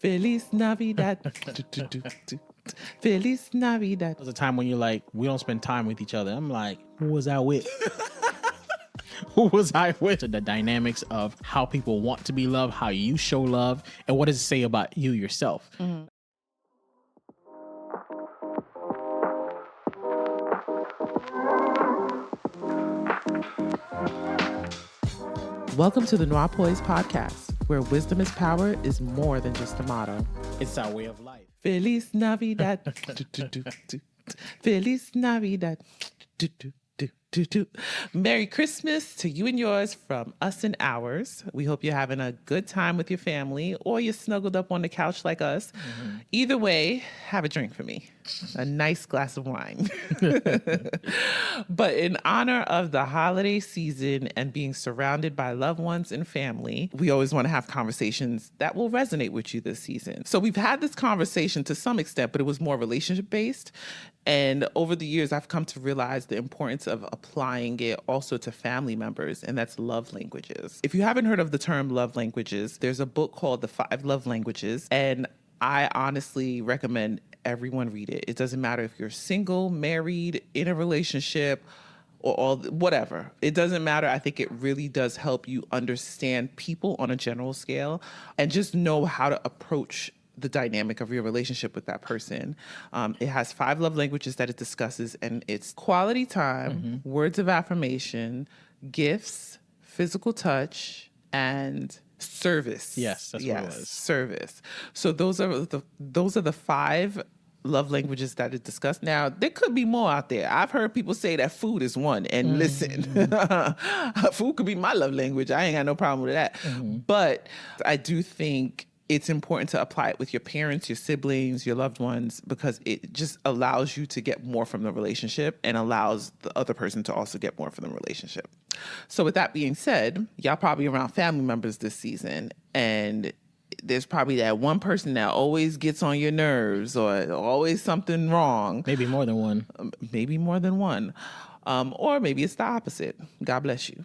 Feliz Navidad. Feliz Navidad. There's a time when you're like, we don't spend time with each other. I'm like, who was I with? Who was I with? The dynamics of how people want to be loved, how you show love, and what does it say about you yourself? Mm-hmm. Welcome to the NOIRPOISED podcast, where wisdom is power is more than just a motto. It's our way of life. Feliz Navidad. Feliz Navidad. Merry Christmas to you and yours from us and ours. We hope you're having a good time with your family or you're snuggled up on the couch like us. Mm-hmm. Either way, have a drink for me. A nice glass of wine. But in honor of the holiday season and being surrounded by loved ones and family, we always want to have conversations that will resonate with you this season. So we've had this conversation to some extent, but it was more relationship based. And over the years, I've come to realize the importance of applying it also to family members, and that's love languages. If you haven't heard of the term love languages, there's a book called The 5 Love Languages, and I honestly recommend everyone read it. It doesn't matter if you're single, married, in a relationship, or all whatever. It doesn't matter. I think it really does help you understand people on a general scale and just know how to approach the dynamic of your relationship with that person. It has 5 love languages that it discusses, and it's quality time, words of affirmation, gifts, physical touch, and service. Yes, that's what it was. Service. So those are the 5 love languages that it discussed. Now, there could be more out there. I've heard people say that food is one, and listen, food could be my love language. I ain't got no problem with that. But I do think it's important to apply it with your parents, your siblings, your loved ones, because it just allows you to get more from the relationship and allows the other person to also get more from the relationship. So with that being said, y'all probably around family members this season, and there's probably that one person that always gets on your nerves or always something wrong. Maybe more than one. Or maybe it's the opposite. God bless you.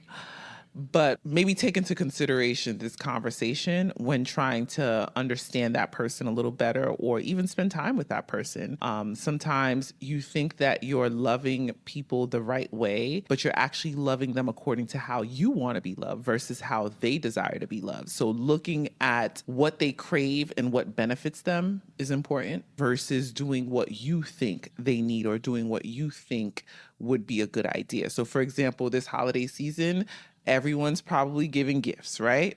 But maybe take into consideration this conversation when trying to understand that person a little better or even spend time with that person. Sometimes you think that you're loving people the right way, but you're actually loving them according to how you want to be loved versus how they desire to be loved. So looking at what they crave and what benefits them is important versus doing what you think they need or doing what you think would be a good idea. So for example, this holiday season, everyone's probably giving gifts, right?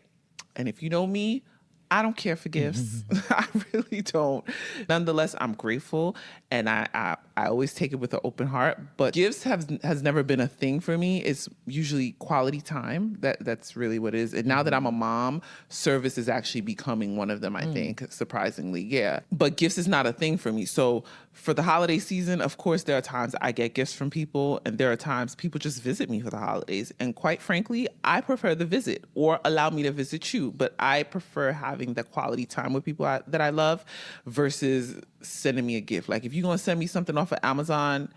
And if you know me, I don't care for gifts. I really don't. Nonetheless, I'm grateful, and I always take it with an open heart. But gifts has never been a thing for me. It's usually quality time. That's really what it is. And now that I'm a mom, service is actually becoming one of them, I think, surprisingly. Yeah. But gifts is not a thing for me. So for the holiday season, of course, there are times I get gifts from people, and there are times people just visit me for the holidays. And quite frankly, I prefer the visit or allow me to visit you. But I prefer having the quality time with people that I love versus sending me a gift. Like if you're going to send me something off of Amazon,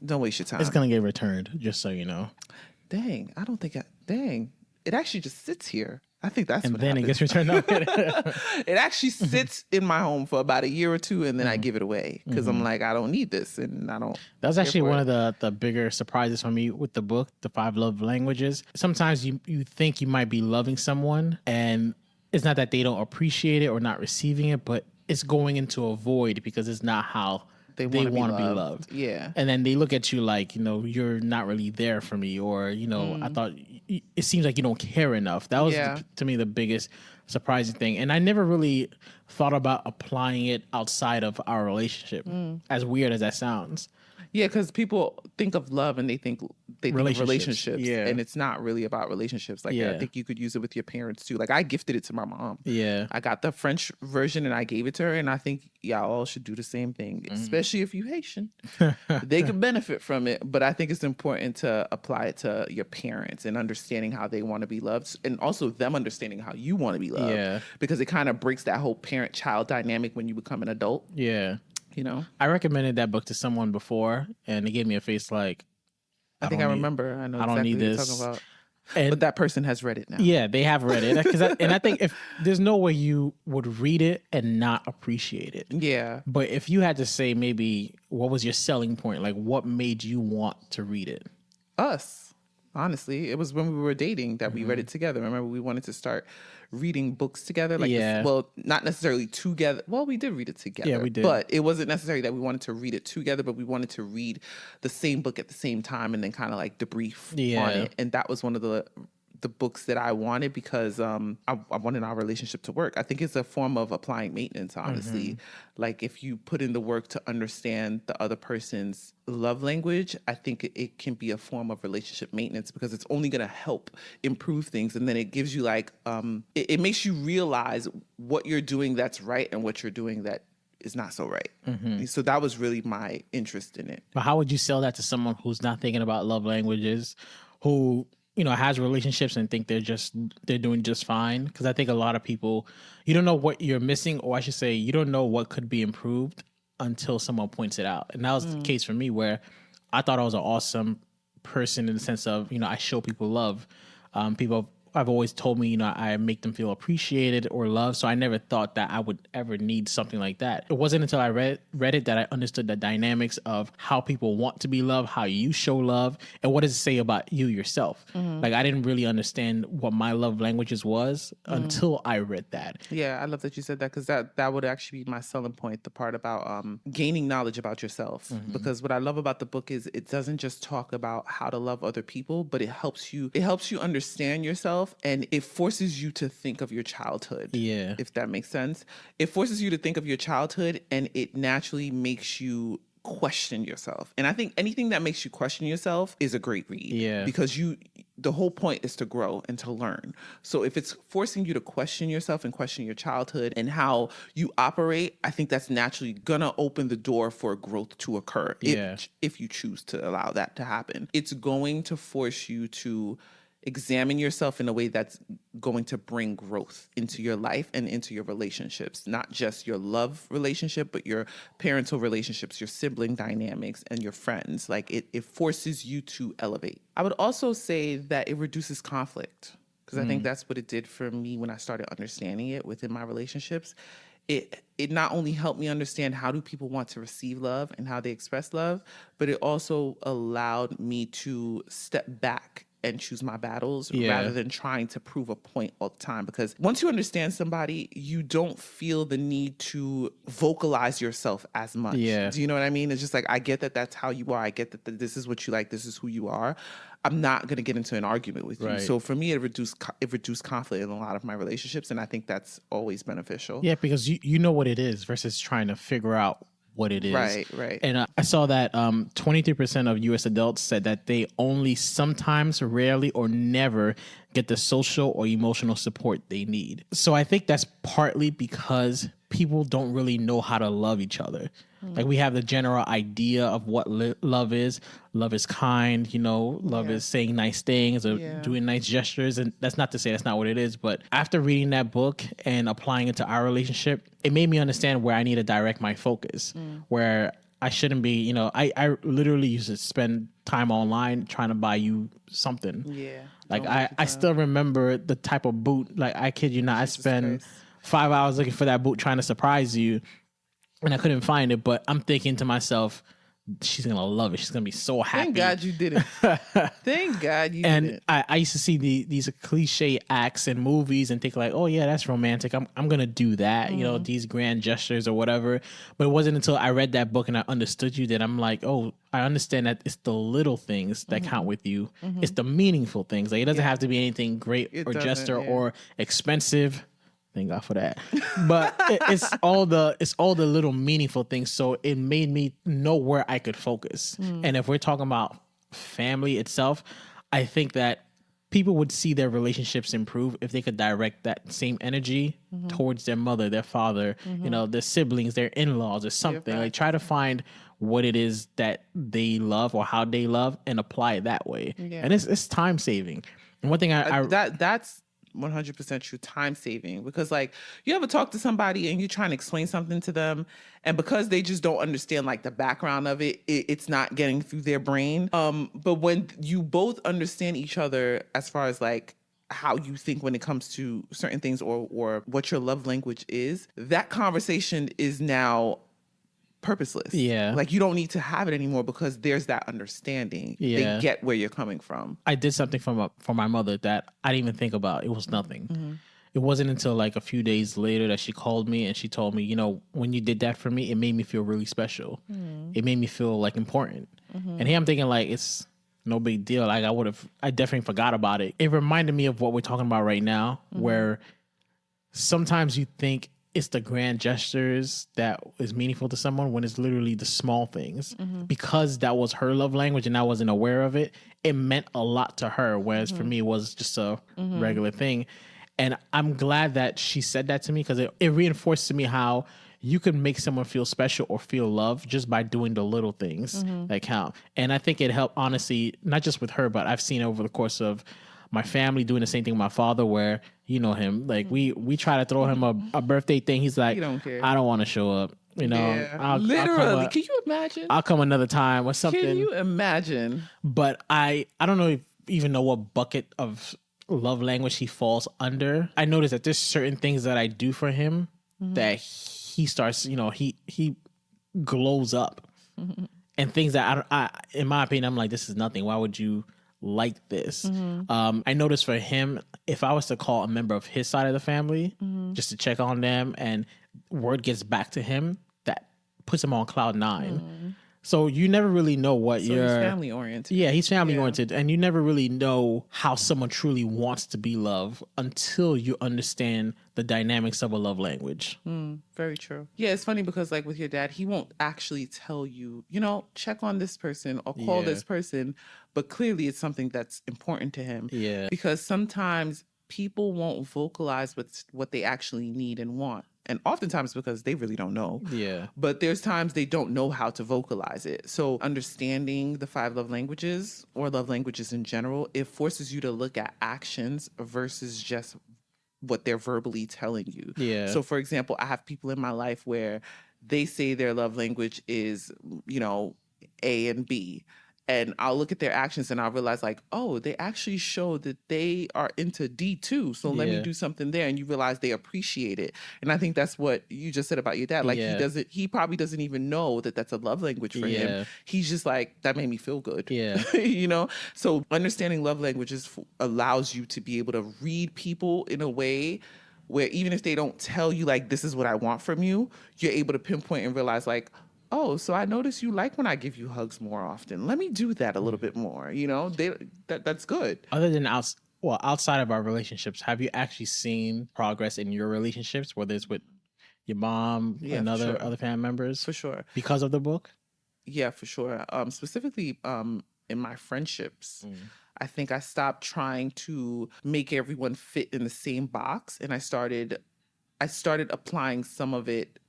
don't waste your time. It's going to get returned, just so you know. Dang, it actually just sits here. I think that's and what then happens. It gets returned out. It actually sits in my home for about a year or two, and then I give it away because I'm like, I don't need this, and I don't. That was actually one of the bigger surprises for me with the book, The 5 Love Languages. Sometimes you think you might be loving someone, and it's not that they don't appreciate it or not receiving it, but it's going into a void because it's not how they want to be loved. Yeah. And then they look at you like, you're not really there for me, or, I thought it seems like you don't care enough. That was, to me, the biggest surprising thing. And I never really thought about applying it outside of our relationship, as weird as that sounds. Yeah, because people think of love and they think of relationships, and it's not really about relationships. Like I think you could use it with your parents too. Like I gifted it to my mom. Yeah, I got the French version and I gave it to her, and I think y'all all should do the same thing, especially if you Haitian. They could benefit from it, but I think it's important to apply it to your parents and understanding how they want to be loved, and also them understanding how you want to be loved. Yeah, because it kind of breaks that whole parent-child dynamic when you become an adult. Yeah. I recommended that book to someone before, and they gave me a face like, I think I remember. I know exactly what you're talking about. And But that person has read it now. yeah, they have read it. And I think if there's no way you would read it and not appreciate it. Yeah. But if you had to say maybe what was your selling point, like what made you want to read it? Us. Honestly, it was when we were dating that we read Mm-hmm. it together. Remember, we wanted to start reading books together. Like, Yeah. well, not necessarily together. Well, we did read it together. Yeah, we did. But it wasn't necessary that we wanted to read it together, but we wanted to read the same book at the same time and then kind of like debrief Yeah. on it. And that was one of the books that I wanted because I wanted our relationship to work. I think it's a form of applying maintenance, honestly. Mm-hmm. Like if you put in the work to understand the other person's love language, I think it can be a form of relationship maintenance because it's only going to help improve things. And then it gives you like, it makes you realize what you're doing that's right and what you're doing that is not so right. Mm-hmm. So that was really my interest in it. But how would you sell that to someone who's not thinking about love languages, who, you know, has relationships and think they're doing just fine? Because I think a lot of people, you don't know what you're missing, or I should say, you don't know what could be improved until someone points it out. And that was the case for me, where I thought I was an awesome person in the sense of, you know, I show people love. People have always told me, you know, I make them feel appreciated or loved. So I never thought that I would ever need something like that. It wasn't until I read it that I understood the dynamics of how people want to be loved, how you show love, and what does it say about you yourself. Like I didn't really understand what my love languages was until I read that. Yeah, I love that you said that because that would actually be my selling point, the part about gaining knowledge about yourself. Because what I love about the book is it doesn't just talk about how to love other people, but it helps you understand yourself, and it forces you to think of your childhood. Yeah. If that makes sense. It forces you to think of your childhood, and it naturally makes you question yourself. And I think anything that makes you question yourself is a great read. Yeah. Because the whole point is to grow and to learn. So if it's forcing you to question yourself and question your childhood and how you operate, I think that's naturally gonna open the door for growth to occur. Yeah. If you choose to allow that to happen. It's going to force you to examine yourself in a way that's going to bring growth into your life and into your relationships, not just your love relationship, but your parental relationships, your sibling dynamics, and your friends. Like it forces you to elevate. I would also say that it reduces conflict because I think that's what it did for me when I started understanding it within my relationships. It not only helped me understand how do people want to receive love and how they express love, but it also allowed me to step back and choose my battles rather than trying to prove a point all the time. Because once you understand somebody, you don't feel the need to vocalize yourself as much. Yeah. Do you know what I mean? It's just like, I get that that's how you are. I get that this is what you like. This is who you are. I'm not going to get into an argument with you. Right. So for me, it reduced conflict in a lot of my relationships. And I think that's always beneficial. Yeah, because you know what it is versus trying to figure out what it is. Right. And I saw that 23% of U.S. adults said that they only sometimes, rarely, or never get the social or emotional support they need. So I think that's partly because people don't really know how to love each other. Like we have the general idea of what love is. Love is kind, you know, love is saying nice things or doing nice gestures. And that's not to say that's not what it is. But after reading that book and applying it to our relationship, it made me understand where I need to direct my focus, where I shouldn't be, you know, I literally used to spend time online trying to buy you something. Yeah. Like I still remember the type of boot, like I kid you not, I spent Christ. 5 hours looking for that boot trying to surprise you. And I couldn't find it, but I'm thinking to myself, she's going to love it. She's going to be so happy. Thank God you didn't. Thank God you And didn't. I used to see these cliche acts in movies and think like, oh yeah, that's romantic. I'm going to do that, you know, these grand gestures or whatever. But it wasn't until I read that book and I understood you that I'm like, oh, I understand that it's the little things that count with you. It's the meaningful things. Like it doesn't have to be anything great or gesture or expensive. Thank God for that. But it's all the little meaningful things. So it made me know where I could focus. And if we're talking about family itself, I think that people would see their relationships improve if they could direct that same energy towards their mother, their father, you know, their siblings, their in-laws or something. Like try to find what it is that they love or how they love and apply it that way. And it's time saving. And one thing 100% true. Time saving, because like you ever talk to somebody and you're trying to explain something to them, and because they just don't understand like the background of it, it's not getting through their brain. But when you both understand each other as far as like how you think when it comes to certain things, or what your love language is, that conversation is now purposeless. Yeah. Like you don't need to have it anymore because there's that understanding. Yeah. They get where you're coming from. I did something for my mother that I didn't even think about. It was nothing. Mm-hmm. It wasn't until like a few days later that she called me and she told me, you know, when you did that for me, it made me feel really special. Mm-hmm. It made me feel like important. Mm-hmm. And here I'm thinking like it's no big deal. Like I definitely forgot about it. It reminded me of what we're talking about right now, mm-hmm. where sometimes you think it's the grand gestures that is meaningful to someone when it's literally the small things. Mm-hmm. Because that was her love language and I wasn't aware of it, it meant a lot to her. Whereas mm-hmm. for me, it was just a mm-hmm. regular thing. And I'm glad that she said that to me because it reinforced to me how you can make someone feel special or feel loved just by doing the little things mm-hmm. that count. And I think it helped, honestly, not just with her, but I've seen over the course of my family doing the same thing with my father, where you know him, like we try to throw him a birthday thing. He's like, don't care. I don't want to show up. You know, yeah. Literally. Can you imagine? I'll come another time or something. Can you imagine? But I don't know even know what bucket of love language he falls under. I noticed that there's certain things that I do for him mm-hmm. that he starts, you know, he glows up mm-hmm. and things that I, in my opinion, I'm like, this is nothing. Why would you like this? Mm-hmm. I noticed for him, if I was to call a member of his side of the family mm-hmm. just to check on them and word gets back to him, that puts him on cloud 9. Mm-hmm. So you never really know what he's family oriented. Yeah, he's family oriented. And you never really know how someone truly wants to be loved until you understand the dynamics of a love language. Very true. Yeah, it's funny because like with your dad, he won't actually tell you, you know, check on this person or call this person. But clearly it's something that's important to him. Yeah. Because sometimes people won't vocalize what they actually need and want. And oftentimes because they really don't know. Yeah. But there's times they don't know how to vocalize it. So understanding the 5 love languages or love languages in general, it forces you to look at actions versus just what they're verbally telling you. Yeah. So for example, I have people in my life where they say their love language is, you know, A and B. And I'll look at their actions and I'll realize like, oh, they actually show that they are into D too. So let me do something there. And you realize they appreciate it. And I think that's what you just said about your dad. Like he probably doesn't even know that that's a love language for him. He's just like, that made me feel good. Yeah. You know? So understanding love languages allows you to be able to read people in a way where even if they don't tell you like, this is what I want from you, you're able to pinpoint and realize like, oh, so I notice you like when I give you hugs more often. Let me do that a little bit more. You know, that's good. Other than outside of our relationships, have you actually seen progress in your relationships, whether it's with your mom and other family members? For sure. Because of the book? Yeah, for sure. Specifically in my friendships. I think I stopped trying to make everyone fit in the same box, and I started applying some of it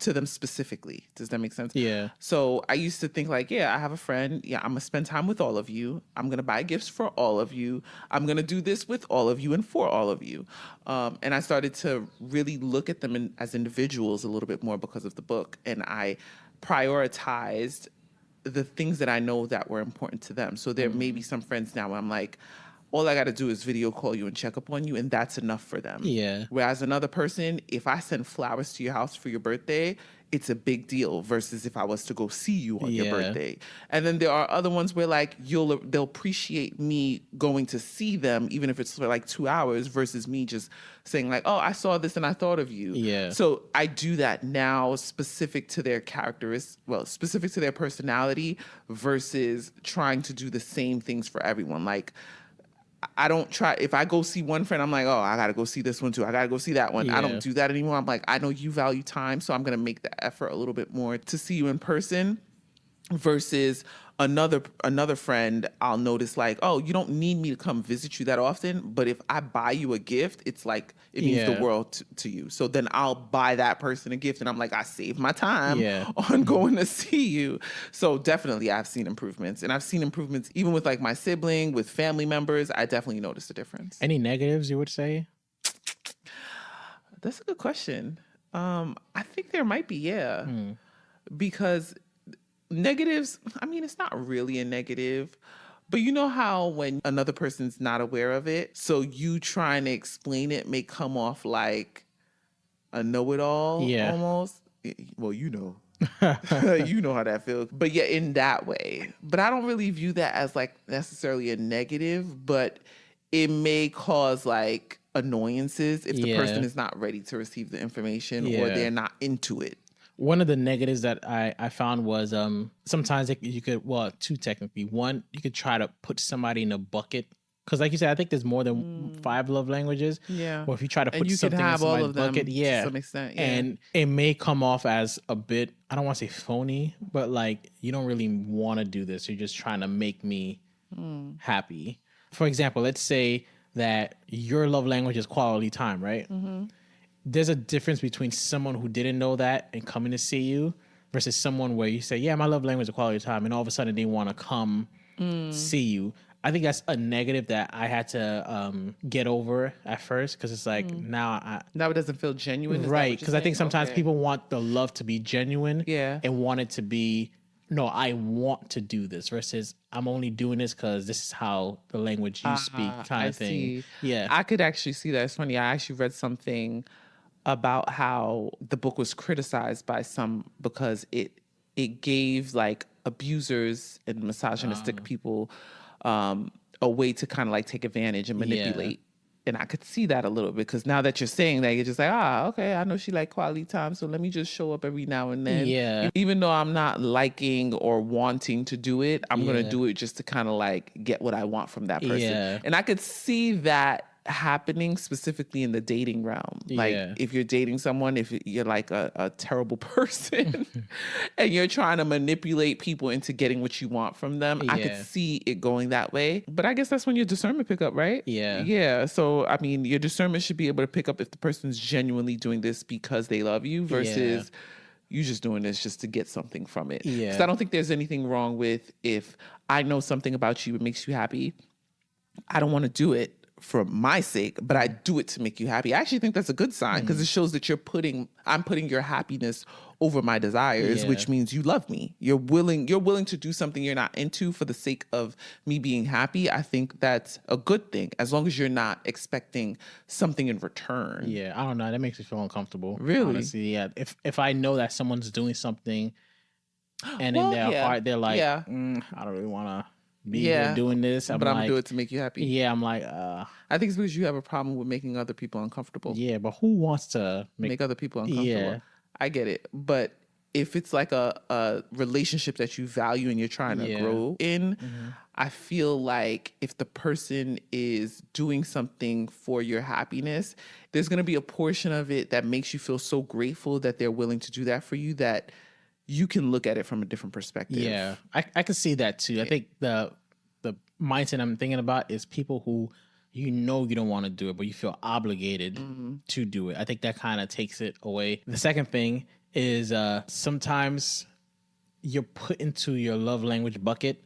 to them specifically. Does that make sense? Yeah. So I used to think like, yeah, I have a friend. Yeah, I'm going to spend time with all of you. I'm going to buy gifts for all of you. I'm going to do this with all of you and for all of you. And I started to really look at them as individuals a little bit more because of the book. And I prioritized the things that I know that were important to them. So there may be some friends now where I'm like, all I got to do is video call you and check up on you, and that's enough for them. Yeah. Whereas another person, if I send flowers to your house for your birthday, it's a big deal versus if I was to go see you on your birthday. And then there are other ones where like they'll appreciate me going to see them, even if it's for like 2 hours, versus me just saying like, oh, I saw this and I thought of you. Yeah. So I do that now specific to their specific to their personality versus trying to do the same things for everyone. Like, I don't try, if I go see one friend, I'm like, oh, I got to go see this one too. I got to go see that one. I don't do that anymore. I'm like, I know you value time, so I'm going to make the effort a little bit more to see you in person versus, Another friend, I'll notice like, oh, you don't need me to come visit you that often, but if I buy you a gift, it's like it means the world to you. So then I'll buy that person a gift, and I'm like, I saved my time on going to see you. So definitely, I've seen improvements, and I've seen improvements even with like my sibling, with family members. I definitely noticed a difference. Any negatives you would say? That's a good question. I think there might be, because negatives, I mean, it's not really a negative, but you know how when another person's not aware of it, so you trying to explain it may come off like a know-it-all almost. Well, you know. You know how that feels. But yeah, in that way. But I don't really view that as like necessarily a negative, but it may cause like annoyances if the person is not ready to receive the information or they're not into it. One of the negatives that I found was sometimes you could, well, two technically. One, you could try to put somebody in a bucket. Because like you said, I think there's more than 5 love languages. Yeah. Or if you try to put something in somebody's bucket, to some extent, and it may come off as a bit, I don't want to say phony, but like you don't really want to do this. You're just trying to make me happy. For example, let's say that your love language is quality time, right? Mm-hmm. There's a difference between someone who didn't know that and coming to see you versus someone where you say, yeah, my love language is quality time, and all of a sudden they want to come see you. I think that's a negative that I had to get over at first, because it's like now it doesn't feel genuine, right? Because I think sometimes people want the love to be genuine, and want it to be, no, I want to do this versus I'm only doing this because this is how the language you speak, kind of thing. See. Yeah, I could actually see that. It's funny. I actually read something about how the book was criticized by some because it gave like abusers and misogynistic people a way to kind of like take advantage and manipulate. And I could see that a little bit, because now that you're saying that, you're just like, okay, I know she like quality time, so let me just show up every now and then. Yeah. Even though I'm not liking or wanting to do it, I'm going to do it just to kind of like get what I want from that person. Yeah. And I could see that happening specifically in the dating realm. Like if you're dating someone, if you're like a terrible person and you're trying to manipulate people into getting what you want from them, I could see it going that way. But I guess that's when your discernment pick up, right? Yeah. So I mean, your discernment should be able to pick up if the person's genuinely doing this because they love you versus you just doing this just to get something from it. Because I don't think there's anything wrong with, if I know something about you, it makes you happy, I don't want to do it for my sake, but I do it to make you happy. I actually think that's a good sign, because it shows that I'm putting your happiness over my desires, which means you love me. You're willing to do something you're not into for the sake of me being happy. I think that's a good thing, as long as you're not expecting something in return. Yeah, I don't know. That makes me feel uncomfortable. Really? Honestly, yeah. If I know that someone's doing something and in their heart they're like, I don't really want to be here doing this, but I'm gonna do it to make you happy. Yeah, I'm like, I think it's because you have a problem with making other people uncomfortable. Yeah, but who wants to make other people uncomfortable? Yeah, I get it. But if it's like a relationship that you value and you're trying to grow in, I feel like if the person is doing something for your happiness, there's gonna be a portion of it that makes you feel so grateful that they're willing to do that for you, that you can look at it from a different perspective. Yeah, I can see that too. I think the mindset I'm thinking about is people who you don't want to do it, but you feel obligated to do it. I think that kind of takes it away. The second thing is sometimes you're put into your love language bucket,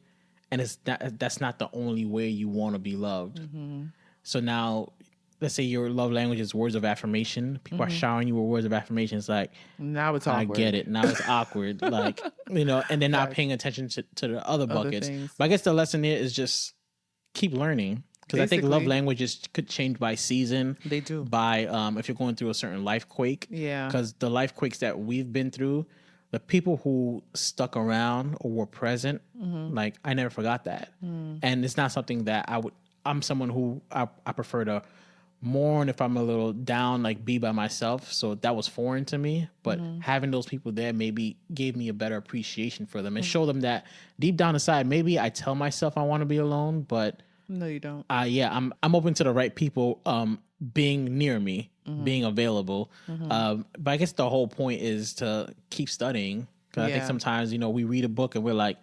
and that's not the only way you want to be loved. So now, let's say your love language is words of affirmation. People are showering you with words of affirmation. It's like, now it's awkward. I get it. Now it's awkward. Like, and they're not paying attention to the other buckets. Things. But I guess the lesson here is just keep learning. Because I think love languages could change by season. They do. By if you're going through a certain life quake. Yeah. Because the life quakes that we've been through, the people who stuck around or were present, like, I never forgot that. And it's not something that I'm someone who I prefer to mourn if I'm a little down, like be by myself. So that was foreign to me. But having those people there maybe gave me a better appreciation for them and show them that deep down inside, maybe I tell myself I want to be alone, but no, you don't. I'm open to the right people being near me, being available. But I guess the whole point is to keep studying. Because I think sometimes, we read a book and we're like,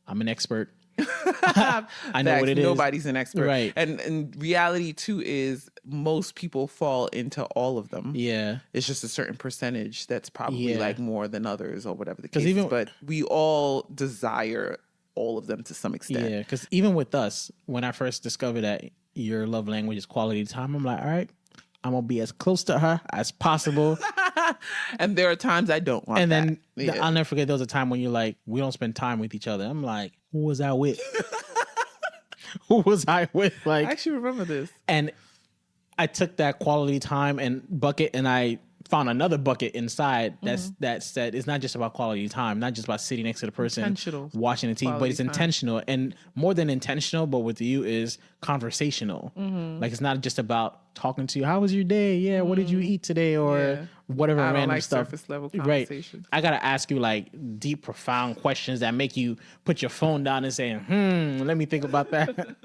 I'm an expert. I know what it is. Nobody's an expert. Right. And reality too is most people fall into all of them. Yeah. It's just a certain percentage that's probably like more than others or whatever the case even, is. But we all desire all of them to some extent. Yeah. Because even with us, when I first discovered that your love language is quality time, I'm like, all right, I'm going to be as close to her as possible. And there are times I don't want that. And then I'll never forget there was a time when you're like, we don't spend time with each other. I'm like, who was I with? Who was I with? Like, I actually remember this. And I took that quality time and bucket and I found another bucket inside that said it's not just about quality time, not just about sitting next to the person watching the TV, but it's intentional. And more than intentional, but with you is conversational. Like it's not just about talking to you. How was your day? Yeah. What did you eat today? Or whatever I don't random like stuff. Surface level conversations. Right. I gotta ask you like deep, profound questions that make you put your phone down and say, let me think about that.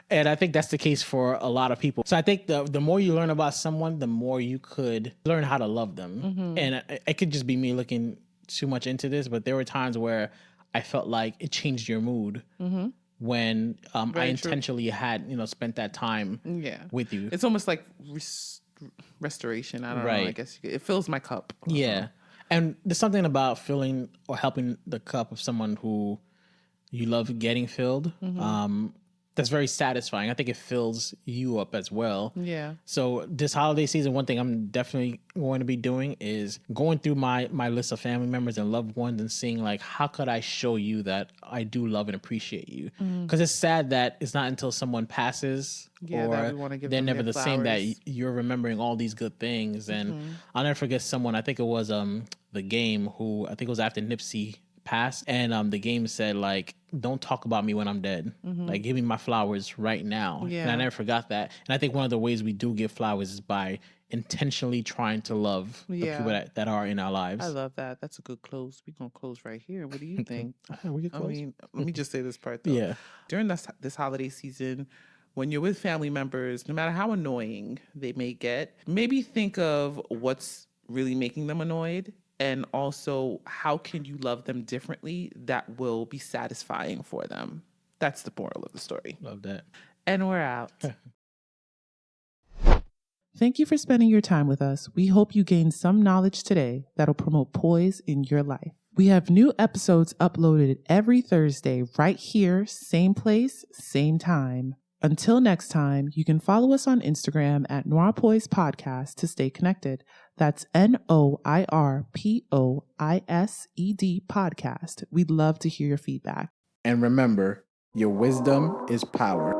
And I think that's the case for a lot of people. So I think the more you learn about someone, the more you could learn how to love them. And it could just be me looking too much into this, but there were times where I felt like it changed your mood when I intentionally had, spent that time with you. It's almost like restoration. I don't know. I guess it fills my cup. Yeah. And there's something about filling or helping the cup of someone who you love getting filled. That's very satisfying. I think it fills you up as well. Yeah. So this holiday season, one thing I'm definitely going to be doing is going through my list of family members and loved ones and seeing like, how could I show you that I do love and appreciate you? Because it's sad that it's not until someone passes or they're never the same that you're remembering all these good things. And I'll never forget someone, I think it was The Game, who I think it was after Nipsey passed, and the Game said like, don't talk about me when I'm dead. Like, give me my flowers right now. And I never forgot that. And I think one of the ways we do give flowers is by intentionally trying to love the people that are in our lives. I love that. That's a good close. We're gonna close right here. What do you think? We I mean, let me just say this part though. During this holiday season, when you're with family members, no matter how annoying they may get, maybe think of what's really making them annoyed. And also, how can you love them differently that will be satisfying for them? That's the moral of the story. Love that. And we're out. Thank you for spending your time with us. We hope you gained some knowledge today that'll promote poise in your life. We have new episodes uploaded every Thursday right here, same place, same time. Until next time, you can follow us on Instagram at NOIRPOISED Podcast to stay connected. That's NOIRPOISED Podcast. We'd love to hear your feedback. And remember, your wisdom is power.